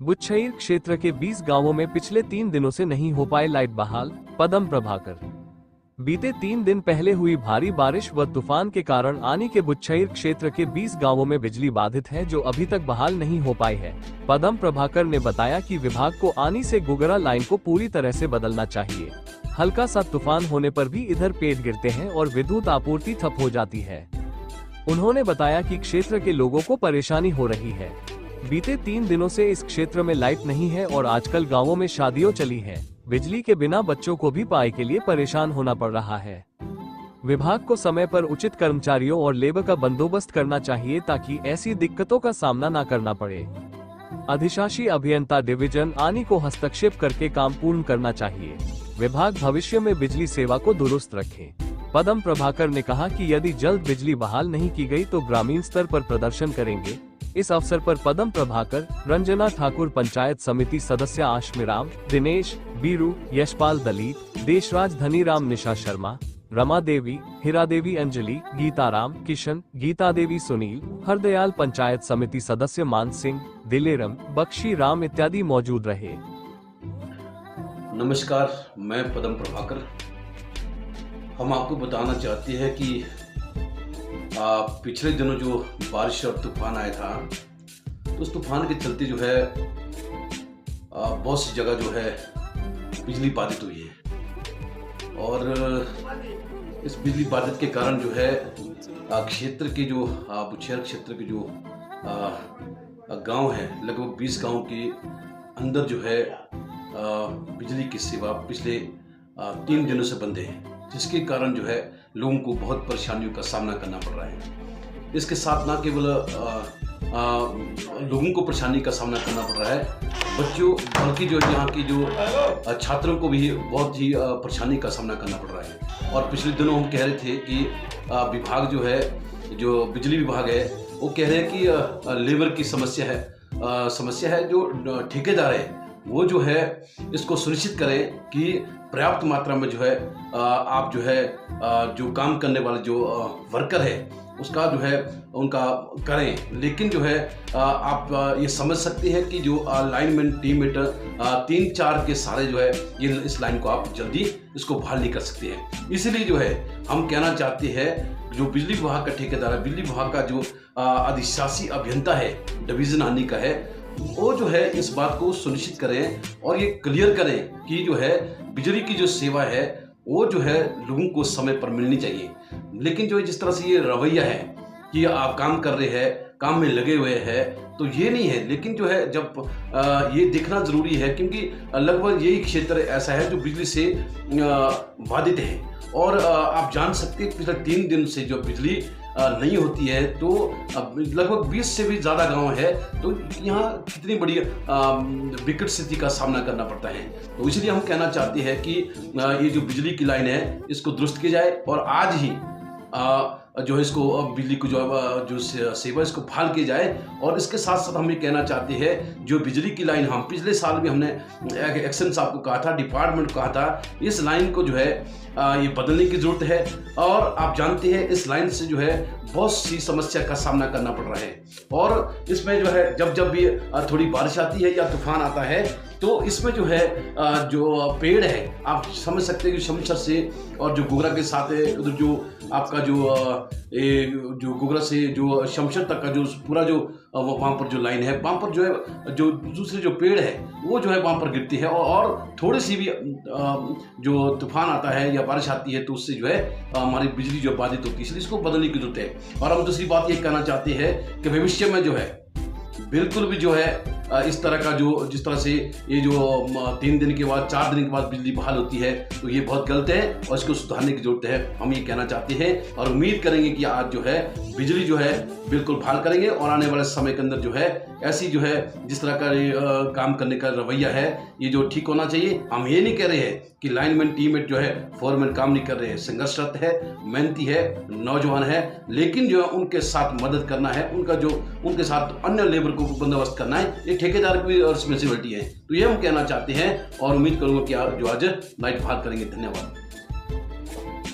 बुच्छईर क्षेत्र के 20 गांवों में पिछले 3 दिनों से नहीं हो पाए लाइट बहाल। पदम प्रभाकर। बीते 3 दिन पहले हुई भारी बारिश व तूफान के कारण आनी के बुच्छईर क्षेत्र के 20 गांवों में बिजली बाधित है, जो अभी तक बहाल नहीं हो पाई है। पदम प्रभाकर ने बताया कि विभाग को आनी से गुगरा लाइन को पूरी तरह से बदलना चाहिए। हल्का सा तूफान होने पर भी इधर पेड़ गिरते हैं और विद्युत आपूर्ति ठप हो जाती है। उन्होंने बताया कि क्षेत्र के लोगों को परेशानी हो रही है। बीते 3 दिनों से इस क्षेत्र में लाइट नहीं है और आजकल गांवों में शादियां चली हैं। बिजली के बिना बच्चों को भी पढ़ाई के लिए परेशान होना पड़ रहा है। विभाग को समय पर उचित कर्मचारियों और लेबर का बंदोबस्त करना चाहिए ताकि ऐसी दिक्कतों का सामना न करना पड़े। अधिशासी अभियंता डिवीजन आनी को हस्तक्षेप करके काम पूर्ण करना चाहिए। विभाग भविष्य में बिजली सेवा को दुरुस्त रखे। पदम प्रभाकर ने कहा कि यदि जल्द बिजली बहाल नहीं की गई तो ग्रामीण स्तर पर प्रदर्शन करेंगे। इस अवसर पर पदम प्रभाकर, रंजना ठाकुर, पंचायत समिति सदस्य आश्मीराम, दिनेश, बीरू, यशपाल, दलीप, देशराज, धनीराम, निशा शर्मा, रमा देवी, हीरा देवी, अंजलि, गीताराम, किशन, गीता देवी, सुनील, हरदयाल, पंचायत समिति सदस्य मान सिंह, दिलेरम, बख्शी राम इत्यादि मौजूद रहे। नमस्कार, मैं पदम प्रभाकर। हम आपको बताना चाहते हैं कि पिछले दिनों जो बारिश और तूफान आया था, तो उस तूफान के चलते जो है बहुत सी जगह जो है बिजली बाधित हुई है। और इस बिजली बाधित के कारण जो है क्षेत्र के जो बुच्छईर क्षेत्र के जो गांव है, लगभग 20 गांव के अंदर जो है बिजली की सेवा पिछले 3 दिनों से बंद है, जिसके कारण जो है लोगों को बहुत परेशानियों का सामना करना पड़ रहा है। इसके साथ न केवल लोगों को परेशानी का सामना करना पड़ रहा है, बच्चों बल्कि जो यहाँ की जो छात्रों को भी बहुत ही परेशानी का सामना करना पड़ रहा है। और पिछले दिनों हम कह रहे थे कि विभाग जो है, जो बिजली विभाग है, वो कह रहे हैं कि लेबर की समस्या है। जो ठेकेदार है वो जो है इसको सुनिश्चित करें कि पर्याप्त मात्रा में जो है आप जो है जो काम करने वाले जो वर्कर है उसका जो है उनका करें। लेकिन जो है आप ये समझ सकते हैं कि जो लाइनमैन, टीम मीटर 3-4 के सारे जो है ये इस लाइन को आप जल्दी इसको बहाल नहीं कर सकते हैं। इसीलिए जो है हम कहना चाहते हैं, जो बिजली विभाग का ठेकेदार है, बिजली विभाग का जो अधिशासी अभियंता है, डिवीजन आनी का है, वो जो है इस बात को सुनिश्चित करें और ये क्लियर करें कि जो है बिजली की जो सेवा है वो जो है लोगों को समय पर मिलनी चाहिए। लेकिन जो जिस तरह से ये रवैया है कि आप काम कर रहे हैं, काम में लगे हुए हैं, तो ये नहीं है। लेकिन जो है जब ये देखना जरूरी है, क्योंकि लगभग यही क्षेत्र ऐसा है जो बिजली से बाधित है। और आप जान सकते हैं पिछले 3 दिन से जो बिजली नहीं होती है, तो लगभग 20 से भी ज़्यादा गांव है, तो यहाँ कितनी बड़ी विकट स्थिति का सामना करना पड़ता है। तो इसलिए हम कहना चाहते हैं कि ये जो बिजली की लाइन है इसको दुरुस्त की जाए और आज ही जो है इसको बिजली को जो सेवा इसको बहाल की जाए। और इसके साथ साथ हम ये कहना चाहते हैं, जो बिजली की लाइन हम पिछले साल भी हमने एक्शन साहब को कहा था, डिपार्टमेंट को कहा था, इस लाइन को जो है ये बदलने की जरूरत है। और आप जानते हैं इस लाइन से जो है बहुत सी समस्या का सामना करना पड़ रहा है। और इसमें जो है जब भी थोड़ी बारिश आती है या तूफान आता है, तो इसमें जो है जो पेड़ है, आप समझ सकते हैं कि शमशर से और जो गुगरा के साथ है, उधर जो आपका जो गुगरा से जो शमशर तक का जो पूरा जो वहाँ पर जो लाइन है, वहाँ पर जो है जो दूसरे जो पेड़ है वो जो है वहाँ पर गिरती है। और थोड़ी सी भी जो तूफान आता है या बारिश आती है, तो उससे जो है हमारी बिजली जो बाधित होती है, इसलिए इसको बदलने की जरूरत है। और हम दूसरी बात ये कहना चाहते हैं कि भविष्य में जो है बिल्कुल भी जो है इस तरह का जो जिस तरह से ये जो 3 दिन के बाद 4 दिन के बाद बिजली बहाल होती है, तो ये बहुत गलत है और इसको सुधारने की जरूरत है। हम ये कहना चाहते हैं और उम्मीद करेंगे कि आज जो है बिजली जो है बिल्कुल बहाल करेंगे और आने वाले समय के अंदर जो है ऐसी जो है जिस तरह का काम करने का रवैया है ये जो ठीक होना चाहिए। हम ये नहीं कह रहे हैं कि लाइनमैन, टीममेट जो है फोरमैन काम नहीं कर रहे हैं, संघर्षरत है, मेहनती है, नौजवान है, लेकिन जो है उनके साथ मदद करना है, उनके साथ अन्य लेबर को बंदोबस्त करना है, ये ठेकेदार की रिस्पॉन्सिबिलिटी है। तो ये हम कहना चाहते हैं और उम्मीद करूंगा कि आप जो आज लाइट बहाल करेंगे। धन्यवाद।